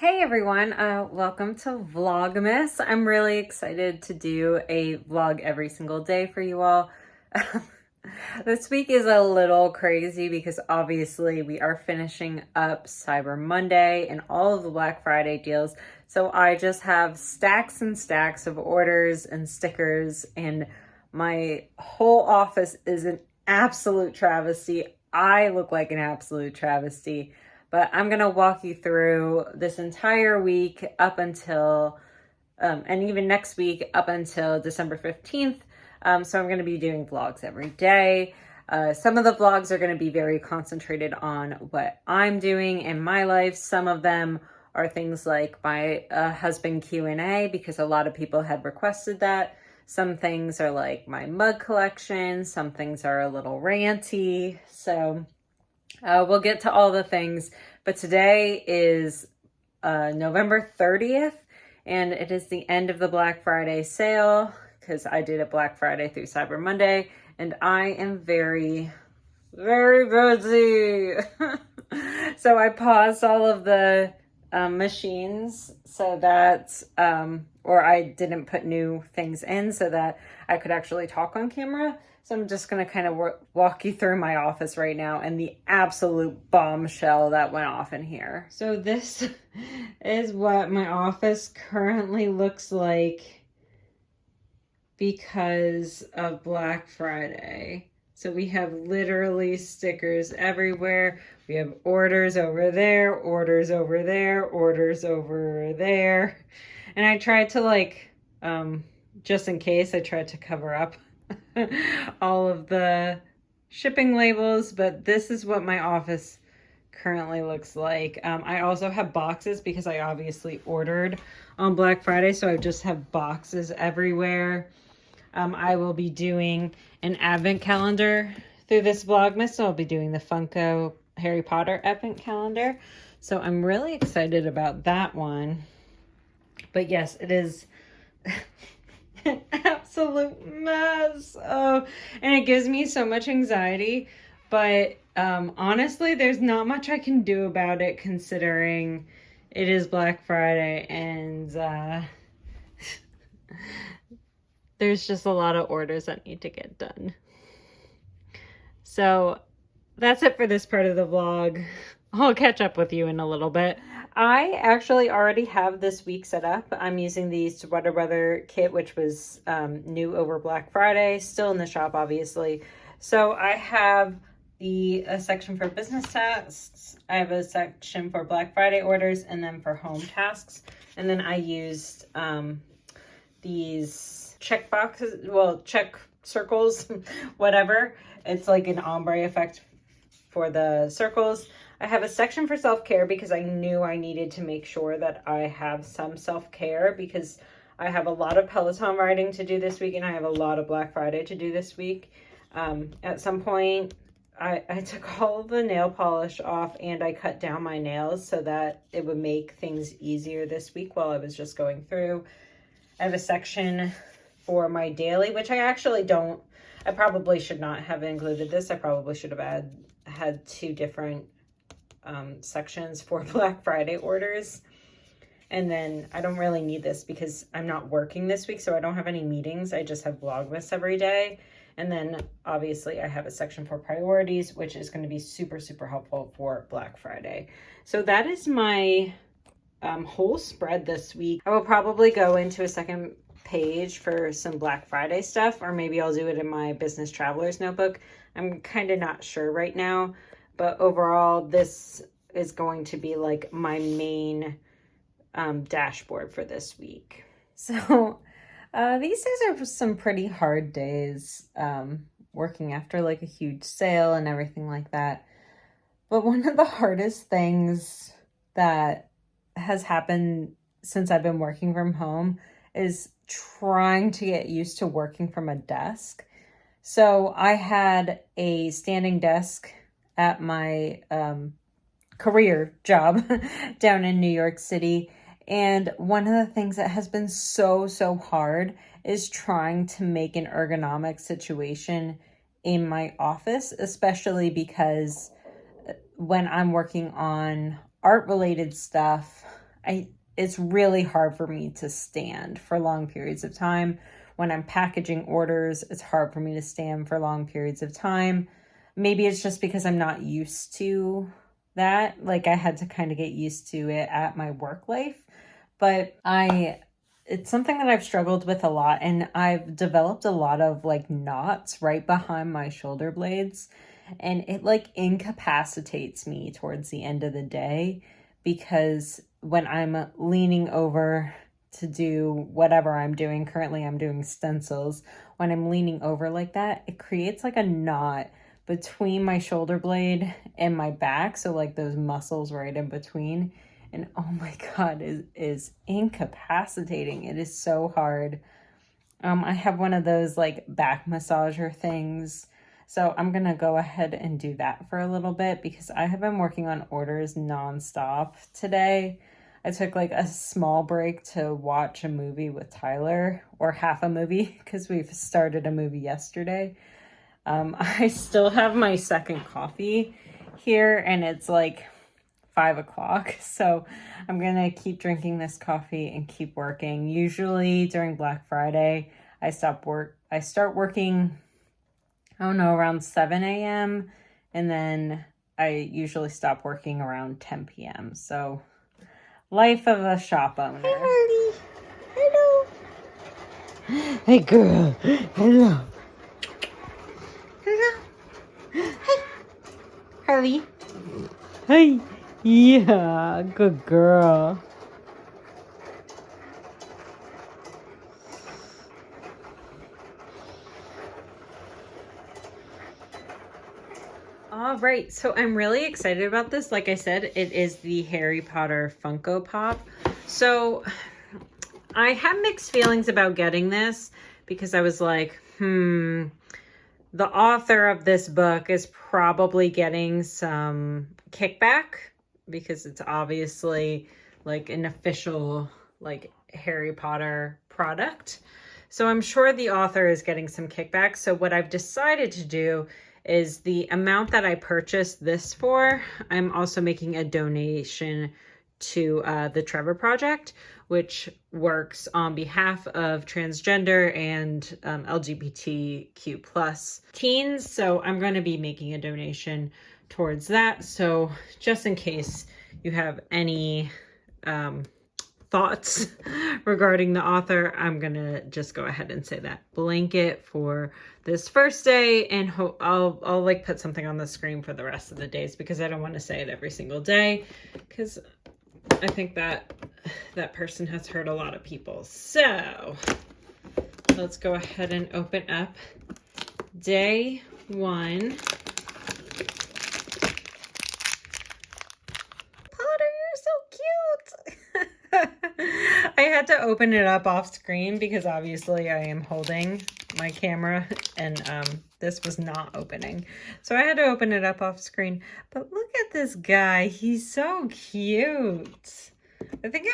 Hey everyone, welcome to Vlogmas. I'm really excited to do a vlog every single day for you all. This week is a little crazy because obviously we are finishing up Cyber Monday and all of the Black Friday deals. So I just have stacks and stacks of orders and stickers, and my whole office is an absolute travesty. I look like an absolute travesty. But I'm going to walk you through this entire week up until, and even next week up until December 15th. So I'm going to be doing vlogs every day. Some of the vlogs are going to be very concentrated on what I'm doing in my life. Some of them are things like my husband Q&A, because a lot of people had requested that. Some things are like my mug collection. Some things are a little ranty. So we'll get to all the things, but today is November 30th, and it is the end of the Black Friday sale, because I did a Black Friday through Cyber Monday, and I am very, very busy. So I paused all of the machines so that, or I didn't put new things in so that I could actually talk on camera. So I'm just going to kind of walk you through my office right now and the absolute bombshell that went off in here. So this is what my office currently looks like because of Black Friday. So we have literally stickers everywhere. We have orders over there, orders over there, orders over there. And I tried to just in case, I tried to cover up all of the shipping labels, but this is what my office currently looks like. I also have boxes because I obviously ordered on Black Friday, so I just have boxes everywhere. I will be doing an advent calendar through this Vlogmas, so I'll be doing the Funko Harry Potter advent calendar. So I'm really excited about that one. But yes, it is an absolute mess. Oh, and it gives me so much anxiety, but honestly, there's not much I can do about it considering it is Black Friday, and there's just a lot of orders that need to get done. So that's it for this part of the vlog. I'll catch up with you in a little bit. I actually already have this week set up. I'm using the Sweater Weather kit, which was new over Black Friday, still in the shop, obviously. So I have a section for business tasks. I have a section for Black Friday orders, and then for home tasks. And then I used these check boxes, check circles, whatever. It's like an ombre effect for the circles. I have a section for self-care because I knew I needed to make sure that I have some self-care, because I have a lot of Peloton riding to do this week and I have a lot of Black Friday to do this week. At some point, I took all of the nail polish off and I cut down my nails so that it would make things easier this week while I was just going through. I have a section for my daily, which I actually don't. I probably should not have included this. I probably should have had two different sections for Black Friday orders. And then I don't really need this because I'm not working this week, so I don't have any meetings. I just have Vlogmas every day. And then obviously I have a section for priorities, which is going to be super, super helpful for Black Friday. So that is my whole spread this week. I will probably go into a second page for some Black Friday stuff, or maybe I'll do it in my business traveler's notebook. I'm kind of not sure right now, but overall this is going to be like my main dashboard for this week. So these days are some pretty hard days, working after like a huge sale and everything like that. But one of the hardest things that has happened since I've been working from home is trying to get used to working from a desk. So I had a standing desk at my career job down in New York City. And one of the things that has been so hard is trying to make an ergonomic situation in my office, especially because when I'm working on art related stuff, it's really hard for me to stand for long periods of time. When I'm packaging orders, it's hard for me to stand for long periods of time. Maybe it's just because I'm not used to that. Like, I had to kind of get used to it at my work life. But it's something that I've struggled with a lot, and I've developed a lot of like knots right behind my shoulder blades, and it like incapacitates me towards the end of the day, because when I'm leaning over to do whatever I'm doing, currently I'm doing stencils, when I'm leaning over like that, it creates like a knot between my shoulder blade and my back, so like those muscles right in between. And oh my God, is incapacitating. It is so hard. I have one of those like back massager things. So I'm going to go ahead and do that for a little bit, because I have been working on orders nonstop today. I took like a small break to watch a movie with Tyler, or half a movie, because we've started a movie yesterday. I still have my second coffee here, and it's like 5 o'clock. So I'm going to keep drinking this coffee and keep working. Usually during Black Friday, I start working, I don't know, around 7 a.m. And then I usually stop working around 10 p.m. So life of a shop owner. Hey, Harley. Hello. Hey, girl. Hello. Hello. Hey. Harley. Hey. Yeah, good girl. All right, so I'm really excited about this. Like I said, it is the Harry Potter Funko Pop. So I have mixed feelings about getting this, because I was like, the author of this book is probably getting some kickback, because it's obviously like an official like Harry Potter product. So I'm sure the author is getting some kickback. So what I've decided to do is the amount that I purchased this for, I'm also making a donation to the Trevor Project, which works on behalf of transgender and LGBTQ plus teens. So I'm going to be making a donation towards that. So just in case you have any thoughts regarding the author, I'm going to just go ahead and say that blanket for this first day, and I'll like put something on the screen for the rest of the days, because I don't want to say it every single day, because I think that person has hurt a lot of people. So let's go ahead and open up day 1. Potter, you're so cute. I had to open it up off screen, because obviously I am holding my camera, and this was not opening. So I had to open it up off screen. But look at this guy. He's so cute. I think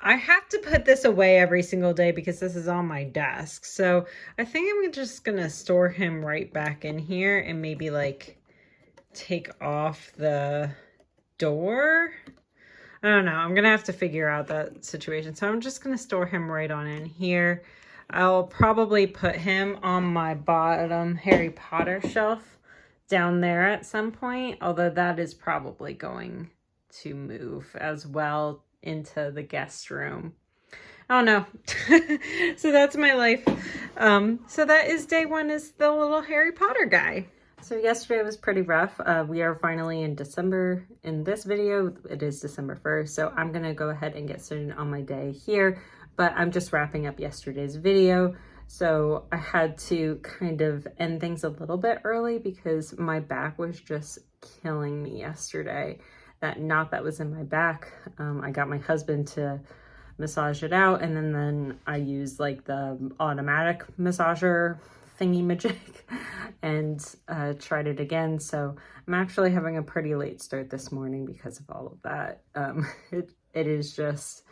I have to put this away every single day, because this is on my desk. So I think I'm just going to store him right back in here, and maybe like take off the door. I don't know. I'm going to have to figure out that situation. So I'm just going to store him right on in here. I'll probably put him on my bottom Harry Potter shelf down there at some point, although that is probably going to move as well into the guest room. I don't know. So that's my life. So that is day 1, is the little Harry Potter guy. So yesterday was pretty rough. We are finally in December. In this video, it is December 1st. So I'm going to go ahead and get started on my day here. But I'm just wrapping up yesterday's video. So I had to kind of end things a little bit early, because my back was just killing me yesterday. That knot that was in my back, I got my husband to massage it out, and then I used like the automatic massager thingy majig and tried it again. So I'm actually having a pretty late start this morning because of all of that. It is just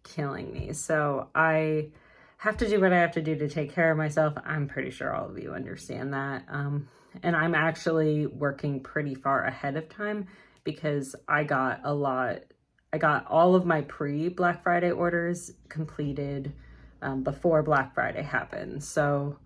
killing me. So I have to do what I have to do to take care of myself. I'm pretty sure all of you understand that. And I'm actually working pretty far ahead of time, because I got a lot I got all of my pre-Black Friday orders completed before Black Friday happened. So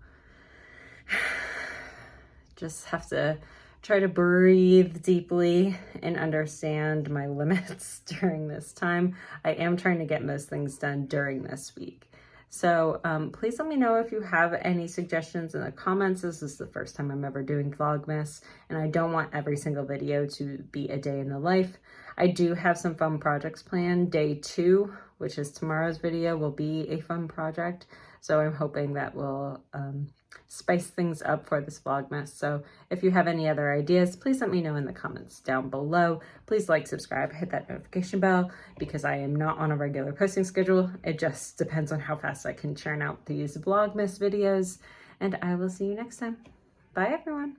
just have to try to breathe deeply and understand my limits during this time. I am trying to get most things done during this week. So please let me know if you have any suggestions in the comments. This is the first time I'm ever doing Vlogmas, and I don't want every single video to be a day in the life. I do have some fun projects planned. Day 2, which is tomorrow's video, will be a fun project. So I'm hoping that will spice things up for this Vlogmas. So if you have any other ideas, please let me know in the comments down below. Please like, subscribe, hit that notification bell, because I am not on a regular posting schedule. It just depends on how fast I can churn out these Vlogmas videos. And I will see you next time. Bye, everyone.